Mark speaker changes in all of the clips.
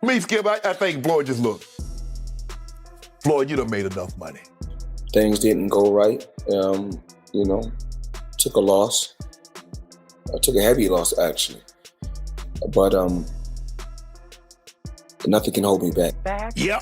Speaker 1: Me, Skip, I think Floyd just looked. Floyd, you done made enough money.
Speaker 2: Things didn't go right. Took a loss. I took a heavy loss, actually. But nothing can hold me back.
Speaker 1: Yep.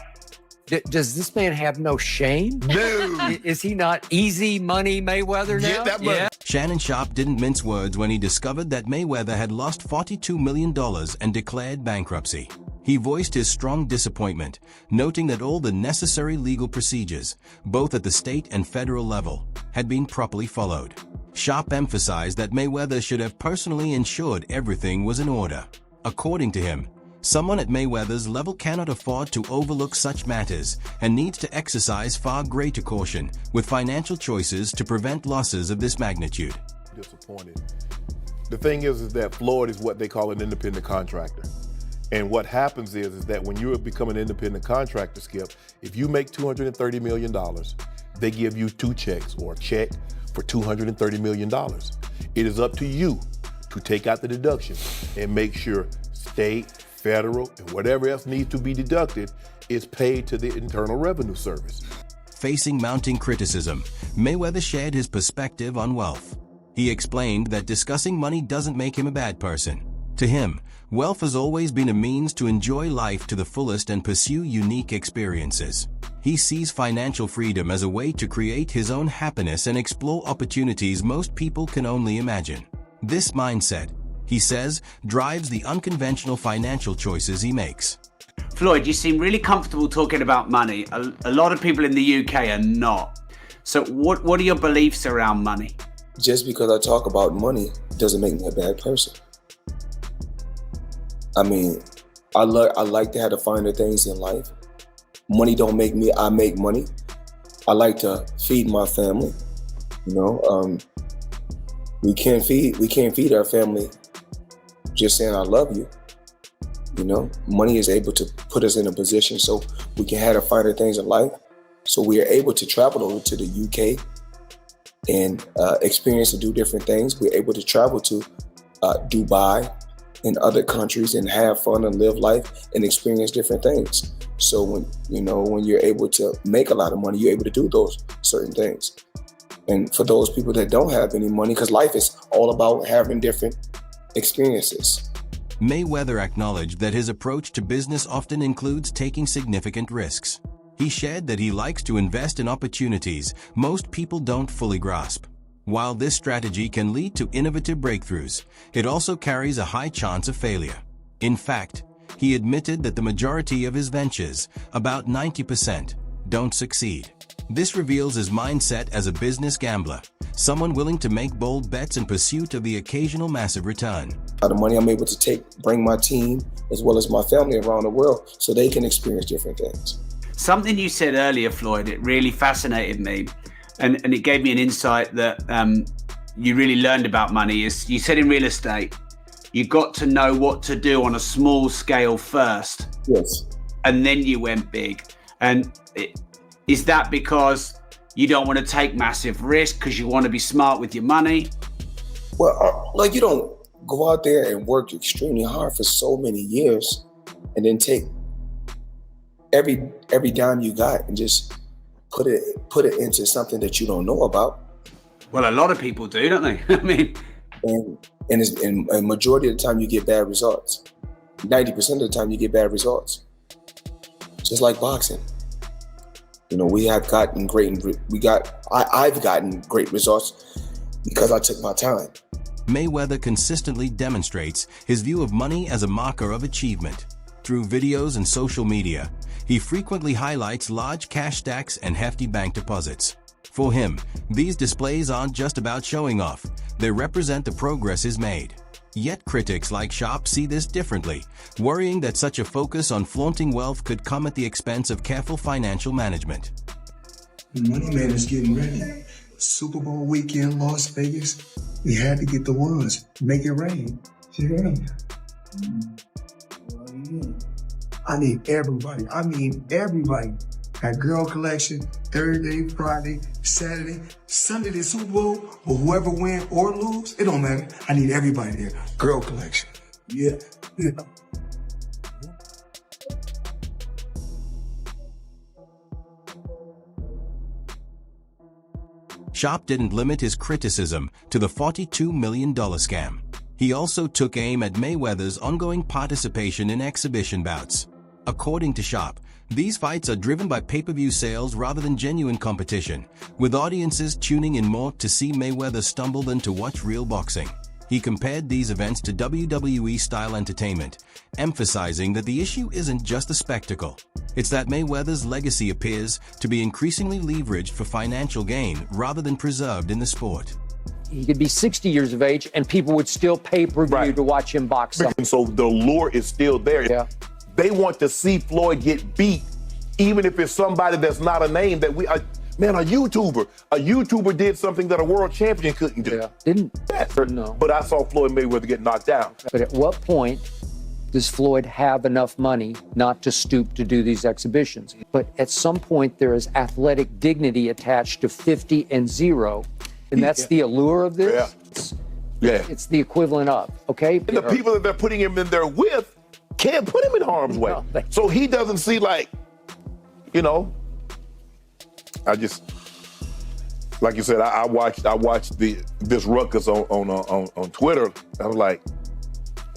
Speaker 3: Does this man have no shame?
Speaker 1: No.
Speaker 3: Is he not easy money Mayweather now?
Speaker 1: Get that money.
Speaker 3: Yeah.
Speaker 4: Shannon Sharpe didn't mince words when he discovered that Mayweather had lost $42 million and declared bankruptcy. He voiced his strong disappointment, noting that all the necessary legal procedures, both at the state and federal level, had been properly followed. Sharpe emphasized that Mayweather should have personally ensured everything was in order. According to him, someone at Mayweather's level cannot afford to overlook such matters and needs to exercise far greater caution with financial choices to prevent losses of this magnitude.
Speaker 1: Disappointed. The thing is that Floyd is what they call an independent contractor. And what happens is that when you become an independent contractor, Skip, if you make $230 million, they give you two checks or a check for $230 million. It is up to you to take out the deduction and make sure state, federal, and whatever else needs to be deducted is paid to the Internal Revenue Service.
Speaker 4: Facing mounting criticism, Mayweather shared his perspective on wealth. He explained that discussing money doesn't make him a bad person. To him, wealth has always been a means to enjoy life to the fullest and pursue unique experiences. He sees financial freedom as a way to create his own happiness and explore opportunities most people can only imagine. This mindset, he says, drives the unconventional financial choices he makes.
Speaker 5: Floyd, you seem really comfortable talking about money. A lot of people in the UK are not. So what are your beliefs around money?
Speaker 2: Just because I talk about money doesn't make me a bad person. I mean, I like to have the finer things in life. Money don't make me, I make money. I like to feed my family. We can't feed our family just saying I love you. Money is able to put us in a position so we can have the finer things in life. So we are able to travel over to the UK and experience and do different things. We're able to travel to Dubai and other countries and have fun and live life and experience different things. So when you're able to make a lot of money, you're able to do those certain things. And for those people that don't have any money, because life is all about having different experiences.
Speaker 4: Mayweather acknowledged that his approach to business often includes taking significant risks. He shared that he likes to invest in opportunities most people don't fully grasp. While this strategy can lead to innovative breakthroughs, it also carries a high chance of failure. In fact, he admitted that the majority of his ventures, about 90%, don't succeed. This reveals his mindset as a business gambler, someone willing to make bold bets in pursuit of the occasional massive return.
Speaker 2: The money I'm able to bring my team as well as my family around the world so they can experience different things.
Speaker 5: Something you said earlier, Floyd, it really fascinated me. And it gave me an insight that you really learned about money. Is you said in real estate, you got to know what to do on a small scale first.
Speaker 2: Yes.
Speaker 5: And then you went big. And is that because you don't want to take massive risk because you want to be smart with your money?
Speaker 2: Well, you don't go out there and work extremely hard for so many years and then take every dime you got and just put it into something that you don't know about.
Speaker 5: Well, a lot of people do, don't they? I mean,
Speaker 2: and a majority of the time you get bad results. 90% of the time you get bad results. Just like boxing. I've gotten great results because I took my time.
Speaker 4: Mayweather consistently demonstrates his view of money as a marker of achievement. Through videos and social media, he frequently highlights large cash stacks and hefty bank deposits. For him, these displays aren't just about showing off, they represent the progress he's made. Yet critics like Sharpe see this differently, worrying that such a focus on flaunting wealth could come at the expense of careful financial management.
Speaker 6: The money man is getting ready. Super Bowl weekend, Las Vegas. We had to get the ones, make it rain. Yeah. I need everybody. Got girl collection, Thursday, Friday, Saturday, Sunday, the Super Bowl, or whoever win or lose, it don't matter. I need everybody there. Girl collection. Yeah.
Speaker 4: Sharpe didn't limit his criticism to the $42 million scam. He also took aim at Mayweather's ongoing participation in exhibition bouts. According to Sharpe, these fights are driven by pay-per-view sales rather than genuine competition, with audiences tuning in more to see Mayweather stumble than to watch real boxing. He compared these events to WWE-style entertainment, emphasizing that the issue isn't just a spectacle. It's that Mayweather's legacy appears to be increasingly leveraged for financial gain rather than preserved in the sport.
Speaker 3: He could be 60 years of age and people would still pay per view to watch him box.
Speaker 1: And so the lure is still there.
Speaker 3: Yeah.
Speaker 1: They want to see Floyd get beat, even if it's somebody that's not a name that we are. Man, a YouTuber did something that a world champion couldn't do.
Speaker 3: Yeah. Didn't?
Speaker 1: Yes.
Speaker 3: No.
Speaker 1: But I saw Floyd Mayweather get knocked down.
Speaker 3: But at what point does Floyd have enough money not to stoop to do these exhibitions? But at some point, there is athletic dignity attached to 50 and 0, and that's the allure of this.
Speaker 1: Yeah.
Speaker 3: It's the equivalent of, okay?
Speaker 1: And the people that they're putting him in there with can't put him in harm's way.
Speaker 3: No,
Speaker 1: So he doesn't see, like, you know, like you said, I watched this ruckus on Twitter. I was like,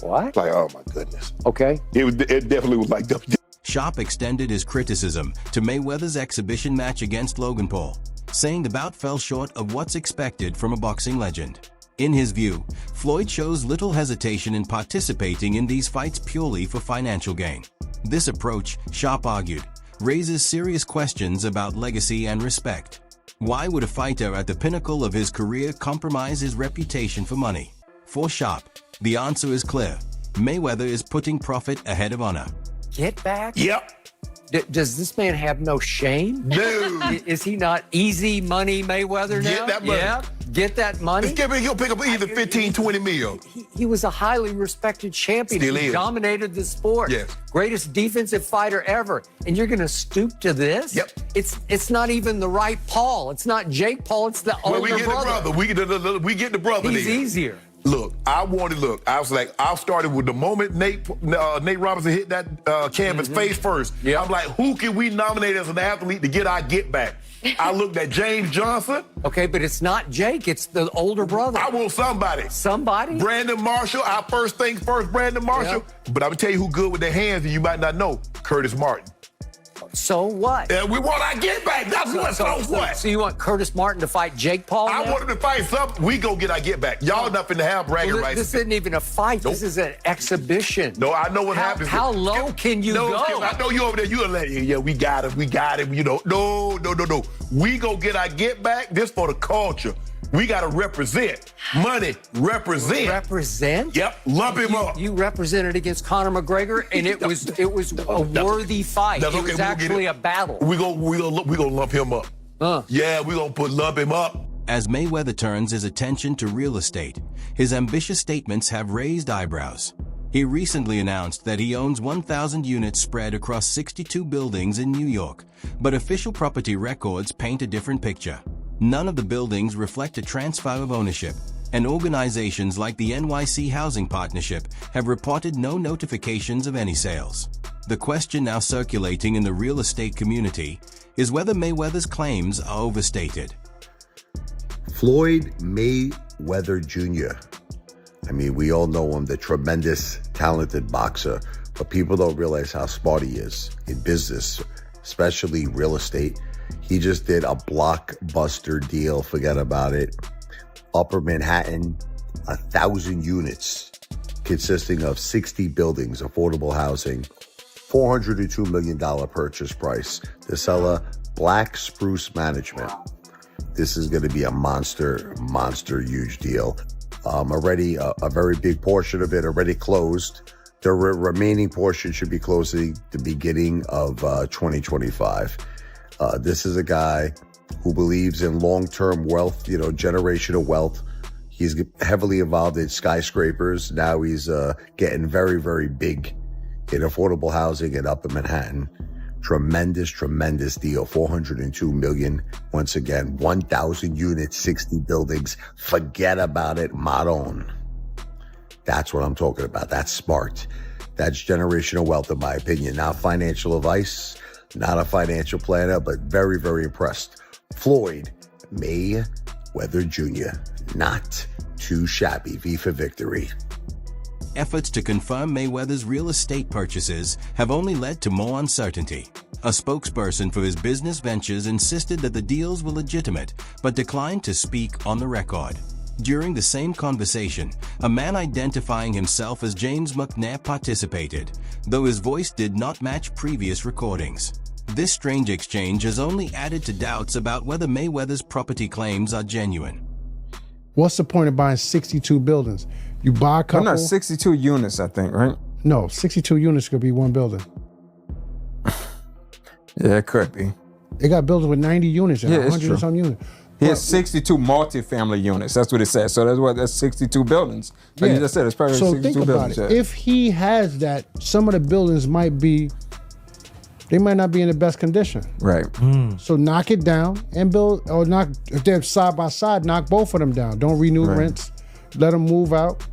Speaker 3: what?
Speaker 1: Like, oh my goodness.
Speaker 3: Okay.
Speaker 1: It definitely was like WWE.
Speaker 4: Sharpe extended his criticism to Mayweather's exhibition match against Logan Paul, saying the bout fell short of what's expected from a boxing legend. In his view, Floyd shows little hesitation in participating in these fights purely for financial gain. This approach, Sharpe argued, raises serious questions about legacy and respect. Why would a fighter at the pinnacle of his career compromise his reputation for money? For Sharpe, the answer is clear. Mayweather is putting profit ahead of honor.
Speaker 3: Get back?
Speaker 1: Yep.
Speaker 3: Does this man have no shame?
Speaker 1: No.
Speaker 3: Is he not easy money Mayweather now?
Speaker 1: Get that money.
Speaker 3: Yeah. Get that money.
Speaker 1: He'll pick up either 15, 20 mil.
Speaker 3: He was a highly respected champion.
Speaker 1: Still
Speaker 3: He
Speaker 1: is.
Speaker 3: dominated the sport.
Speaker 1: Yes.
Speaker 3: Greatest defensive fighter ever. And you're going to stoop to this?
Speaker 1: Yep.
Speaker 3: It's not even the right Paul. It's not Jake Paul. It's the older
Speaker 1: We get
Speaker 3: brother.
Speaker 1: the brother. We get the brother.
Speaker 3: He's
Speaker 1: then.
Speaker 3: easier.
Speaker 1: Look, I was like, I started with the moment Nate Robinson hit that canvas face first.
Speaker 3: Yeah.
Speaker 1: I'm like, who can we nominate as an athlete to get our get back? I looked at James Johnson.
Speaker 3: Okay, but it's not Jake. It's the older brother.
Speaker 1: I want somebody.
Speaker 3: Somebody?
Speaker 1: Brandon Marshall, our first things first, Brandon Marshall. But I'm gonna tell you who good with their hands and you might not know, Curtis Martin.
Speaker 3: So what?
Speaker 1: And we want our get back. That's what. So what?
Speaker 3: So you want Curtis Martin to fight Jake Paul
Speaker 1: I
Speaker 3: now?
Speaker 1: want him to fight something. We go get our get back. Y'all not finna have bragging rights.
Speaker 3: This isn't even a fight.
Speaker 1: Nope.
Speaker 3: This is an exhibition.
Speaker 1: No, I know what happens.
Speaker 3: How low can you go?
Speaker 1: Skip, I know you over there. You like, yeah, we got him. You know, no. We go get our get back. This for the culture. We gotta represent. Money, represent.
Speaker 3: Represent?
Speaker 1: Yep, lump him up.
Speaker 3: You represented against Conor McGregor, and it was a worthy fight.
Speaker 1: That's
Speaker 3: It
Speaker 1: okay,
Speaker 3: was
Speaker 1: we'll
Speaker 3: actually
Speaker 1: get
Speaker 3: a battle.
Speaker 1: We gonna lump him up. Yeah, we gonna lump him up.
Speaker 4: As Mayweather turns his attention to real estate, his ambitious statements have raised eyebrows. He recently announced that he owns 1,000 units spread across 62 buildings in New York, but official property records paint a different picture. None of the buildings reflect a transfer of ownership, and organizations like the NYC Housing Partnership have reported no notifications of any sales. The question now circulating in the real estate community is whether Mayweather's claims are overstated.
Speaker 7: Floyd Mayweather Jr. I mean, we all know him, the tremendous, talented boxer, but people don't realize how smart he is in business, especially real estate. He just did a blockbuster deal, forget about it. Upper Manhattan, 1,000 units consisting of 60 buildings, affordable housing, $402 million purchase price. The seller, Black Spruce Management. This is going to be a monster, huge deal. Already a very big portion of it already closed. The remaining portion should be closing the beginning of 2025. This is a guy who believes in long-term wealth, generational wealth. He's heavily involved in skyscrapers. Now he's getting very, very big in affordable housing in Upper Manhattan. Tremendous deal. $402 million. Once again, 1,000 units, 60 buildings. Forget about it, Maron. That's what I'm talking about. That's smart. That's generational wealth, in my opinion. Not financial advice, not a financial planner, but very, very impressed. Floyd Mayweather Mayweather Jr. Not too shabby. V for victory.
Speaker 4: Efforts to confirm Mayweather's real estate purchases have only led to more uncertainty. A spokesperson for his business ventures insisted that the deals were legitimate, but declined to speak on the record. During the same conversation, a man identifying himself as James McNair participated, though his voice did not match previous recordings. This strange exchange has only added to doubts about whether Mayweather's property claims are genuine.
Speaker 8: What's the point of buying 62 buildings? You buy a couple.
Speaker 9: No, 62 units, I think, right?
Speaker 8: No, 62 units could be one building.
Speaker 9: Yeah, it could be.
Speaker 8: They got buildings with 90 units and
Speaker 9: Yeah, it's
Speaker 8: 100
Speaker 9: true.
Speaker 8: and some units.
Speaker 9: He has 62 multifamily units. That's what it says. So that's 62 buildings. Like you just said, it's probably
Speaker 8: so
Speaker 9: 62
Speaker 8: think
Speaker 9: buildings.
Speaker 8: about it. If he has that, some of the buildings might not be in the best condition.
Speaker 9: Right.
Speaker 8: So knock it down and build, or knock, if they're side by side, knock both of them down. Don't renew rents. Let them move out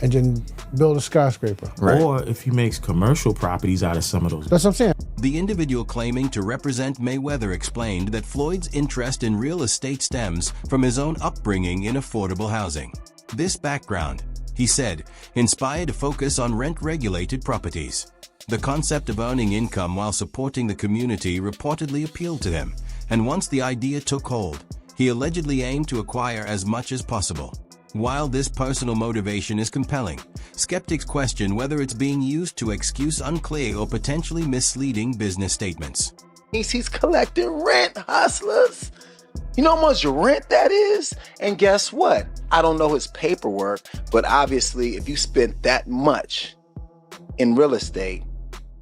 Speaker 8: and then build a skyscraper.
Speaker 9: Right.
Speaker 10: Or if he makes commercial properties out of some of those.
Speaker 8: That's what I'm saying.
Speaker 4: The individual claiming to represent Mayweather explained that Floyd's interest in real estate stems from his own upbringing in affordable housing. This background, he said, inspired a focus on rent-regulated properties. The concept of earning income while supporting the community reportedly appealed to him, and once the idea took hold, he allegedly aimed to acquire as much as possible. While this personal motivation is compelling, skeptics question whether it's being used to excuse unclear or potentially misleading business statements.
Speaker 11: He's collecting rent, hustlers. You know how much rent that is? And guess what? I don't know his paperwork, but obviously if you spent that much in real estate,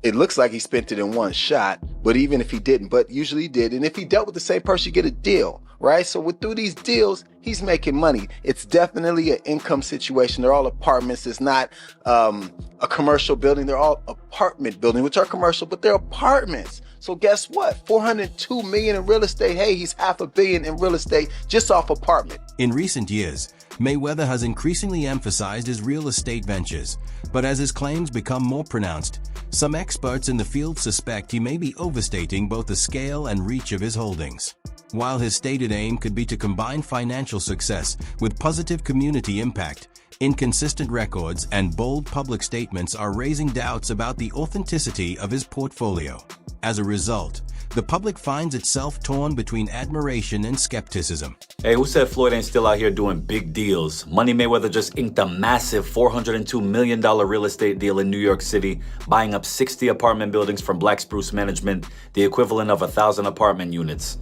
Speaker 11: it looks like he spent it in one shot, but even if he didn't, but usually he did. And if he dealt with the same person, you get a deal, right? So through these deals, he's making money. It's definitely an income situation. They're all apartments. It's not a commercial building. They're all apartment buildings, which are commercial, but they're apartments. So guess what? $402 million in real estate. Hey, he's $500 million in real estate just off apartment.
Speaker 4: In recent years, Mayweather has increasingly emphasized his real estate ventures, but as his claims become more pronounced, some experts in the field suspect he may be overstating both the scale and reach of his holdings. While his stated aim could be to combine financial success with positive community impact, inconsistent records and bold public statements are raising doubts about the authenticity of his portfolio. As a result, the public finds itself torn between admiration and skepticism.
Speaker 12: Hey, who said Floyd ain't still out here doing big deals? Money Mayweather just inked a massive $402 million real estate deal in New York City, buying up 60 apartment buildings from Black Spruce Management, the equivalent of 1,000 apartment units.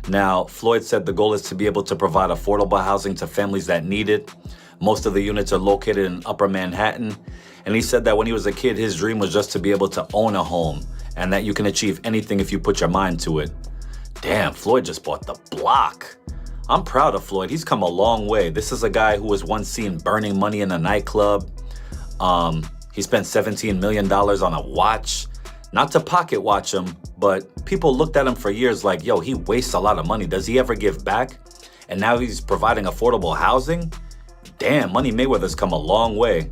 Speaker 12: Now, Floyd said the goal is to be able to provide affordable housing to families that need it. Most of the units are located in Upper Manhattan. And he said that when he was a kid, his dream was just to be able to own a home, and that you can achieve anything if you put your mind to it. Damn, Floyd just bought the block. I'm proud of Floyd. He's come a long way. This is a guy who was once seen burning money in a nightclub. He spent $17 million on a watch. Not to pocket watch him, but people looked at him for years like, yo, he wastes a lot of money. Does he ever give back? And now he's providing affordable housing? Damn, Money Mayweather's come a long way.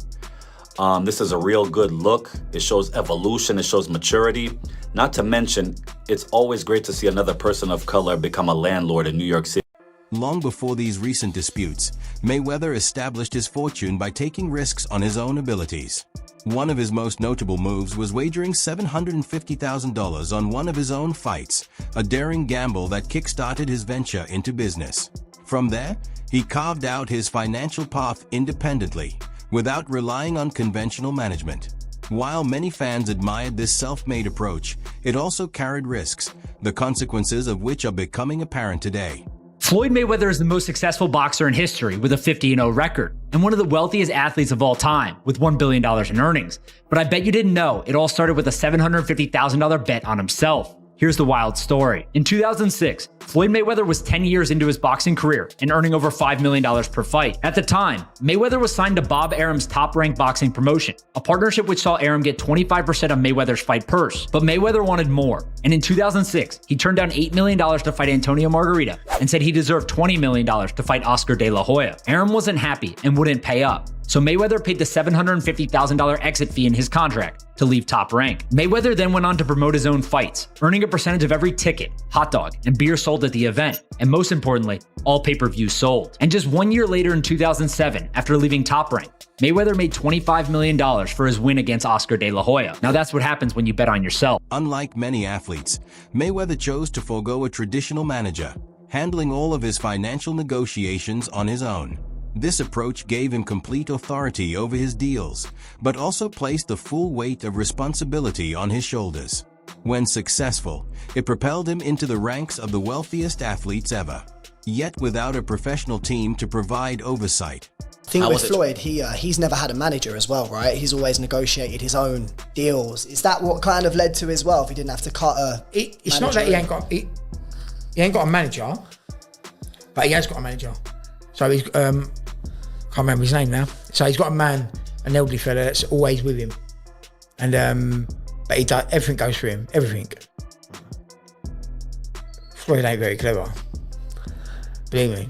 Speaker 12: This is a real good look. It shows evolution. It shows maturity. Not to mention, it's always great to see another person of color become a landlord in New York City.
Speaker 4: Long before these recent disputes, Mayweather established his fortune by taking risks on his own abilities. One of his most notable moves was wagering $750,000 on one of his own fights, a daring gamble that kick-started his venture into business. From there, he carved out his financial path independently, without relying on conventional management. While many fans admired this self-made approach, it also carried risks, the consequences of which are becoming apparent today.
Speaker 13: Floyd Mayweather is the most successful boxer in history with a 50-0 record, and one of the wealthiest athletes of all time with $1 billion in earnings. But I bet you didn't know it all started with a $750,000 bet on himself. Here's the wild story. In 2006, Floyd Mayweather was 10 years into his boxing career and earning over $5 million per fight. At the time, Mayweather was signed to Bob Arum's Top-Rank Boxing promotion, a partnership which saw Arum get 25% of Mayweather's fight purse. But Mayweather wanted more, and in 2006, he turned down $8 million to fight Antonio Margarita and said he deserved $20 million to fight Oscar De La Hoya. Arum wasn't happy and wouldn't pay up, so Mayweather paid the $750,000 exit fee in his contract to to leave Top Rank. Mayweather then went on to promote his own fights, earning a percentage of every ticket, hot dog, and beer sold at the event, and most importantly, all pay-per-views sold. And just 1 year later in 2007, after leaving Top Rank, Mayweather made $25 million for his win against Oscar De La Hoya. Now that's what happens when you bet on yourself.
Speaker 4: Unlike many athletes, Mayweather chose to forego a traditional manager, handling all of his financial negotiations on his own. This approach gave him complete authority over his deals, but also placed the full weight of responsibility on his shoulders. When successful, it propelled him into the ranks of the wealthiest athletes ever, yet without a professional team to provide oversight.
Speaker 14: I think with Floyd, he's never had a manager as well, right? He's always negotiated his own deals. Is that what kind of led to his wealth? He didn't have to cut a
Speaker 15: It's not that he ain't got a manager, but he has got a manager. So he's can't remember his name now. So he's got a man, an elderly fella that's always with him, and but he does everything goes through him, everything. Floyd ain't very clever, believe me.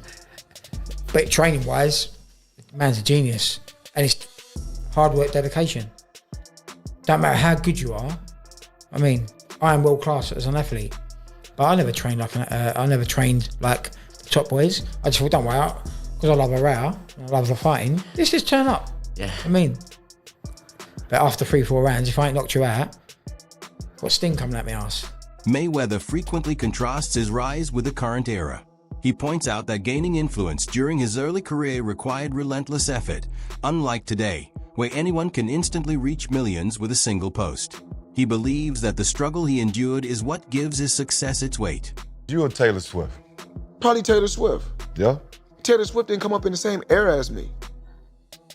Speaker 15: But training wise, the man's a genius, and it's hard work, dedication. Don't matter how good you are. I mean, I am world class as an athlete, but I never trained like the top boys. I just thought, don't worry out. Because I love a row, I love the fighting, let's just turn up. Yeah. I mean, but after 3-4 rounds, if I ain't knocked you out, got sting coming at my ass.
Speaker 4: Mayweather frequently contrasts his rise with the current era. He points out that gaining influence during his early career required relentless effort, unlike today, where anyone can instantly reach millions with a single post. He believes that the struggle he endured is what gives his success its weight.
Speaker 16: You or Taylor Swift?
Speaker 2: Probably Taylor Swift.
Speaker 16: Yeah?
Speaker 2: Taylor Swift didn't come up in the same era as me.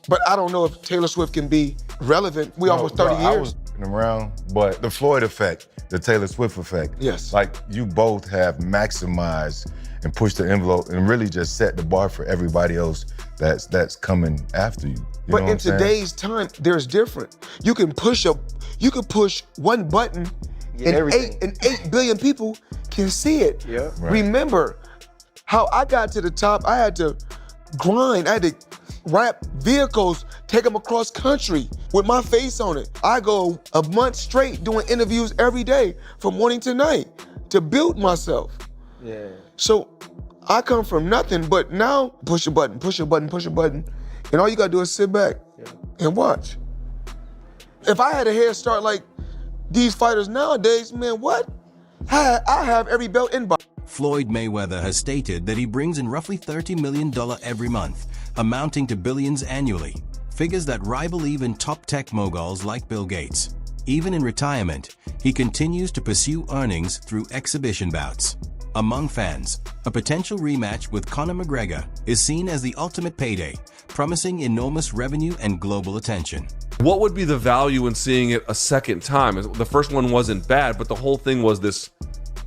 Speaker 2: But I don't know if Taylor Swift can be relevant. We almost 30 years.
Speaker 16: I was around, but the Floyd effect, the Taylor Swift effect.
Speaker 2: Yes.
Speaker 16: Like, you both have maximized and pushed the envelope and really just set the bar for everybody else that's coming after you.
Speaker 2: But in today's time, there's different. You can push one button and 8 billion people can see it.
Speaker 11: Yeah.
Speaker 16: Right.
Speaker 2: Remember, how I got to the top, I had to grind. I had to wrap vehicles, take them across country with my face on it. I go a month straight doing interviews every day from morning to night to build myself.
Speaker 11: Yeah.
Speaker 2: So I come from nothing, but now push a button, push a button, push a button, and all you gotta do is sit back and watch. If I had a head start like these fighters nowadays, man, what? I have every belt in box.
Speaker 4: Floyd Mayweather has stated that he brings in roughly $30 million every month, amounting to billions annually, figures that rival even top tech moguls like Bill Gates. Even in retirement, he continues to pursue earnings through exhibition bouts. Among fans, a potential rematch with Conor McGregor is seen as the ultimate payday, promising enormous revenue and global attention.
Speaker 17: What would be the value in seeing it a second time? The first one wasn't bad, but the whole thing was this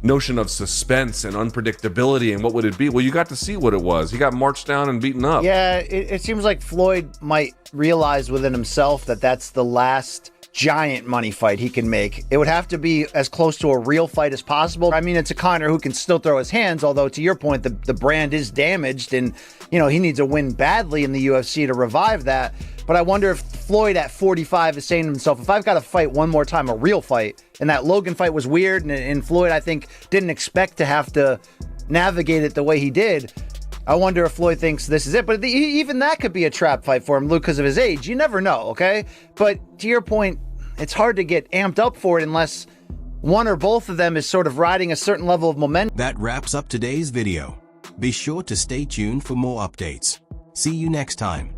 Speaker 17: notion of suspense and unpredictability, and what would it be? Well, you got to see what it was. He got marched down and beaten up.
Speaker 18: Yeah, it seems like Floyd might realize within himself that that's the last giant money fight he can make. It would have to be as close to a real fight as possible. I mean, it's a Conor who can still throw his hands, although to your point, the brand is damaged, and he needs a win badly in the UFC to revive that. But I wonder if Floyd at 45 is saying to himself, if I've got to fight one more time, a real fight, and that Logan fight was weird, and Floyd, I think, didn't expect to have to navigate it the way he did. I wonder if Floyd thinks this is it. But even that could be a trap fight for him, Luke, because of his age. You never know, okay? But to your point, it's hard to get amped up for it unless one or both of them is sort of riding a certain level of momentum.
Speaker 4: That wraps up today's video. Be sure to stay tuned for more updates. See you next time.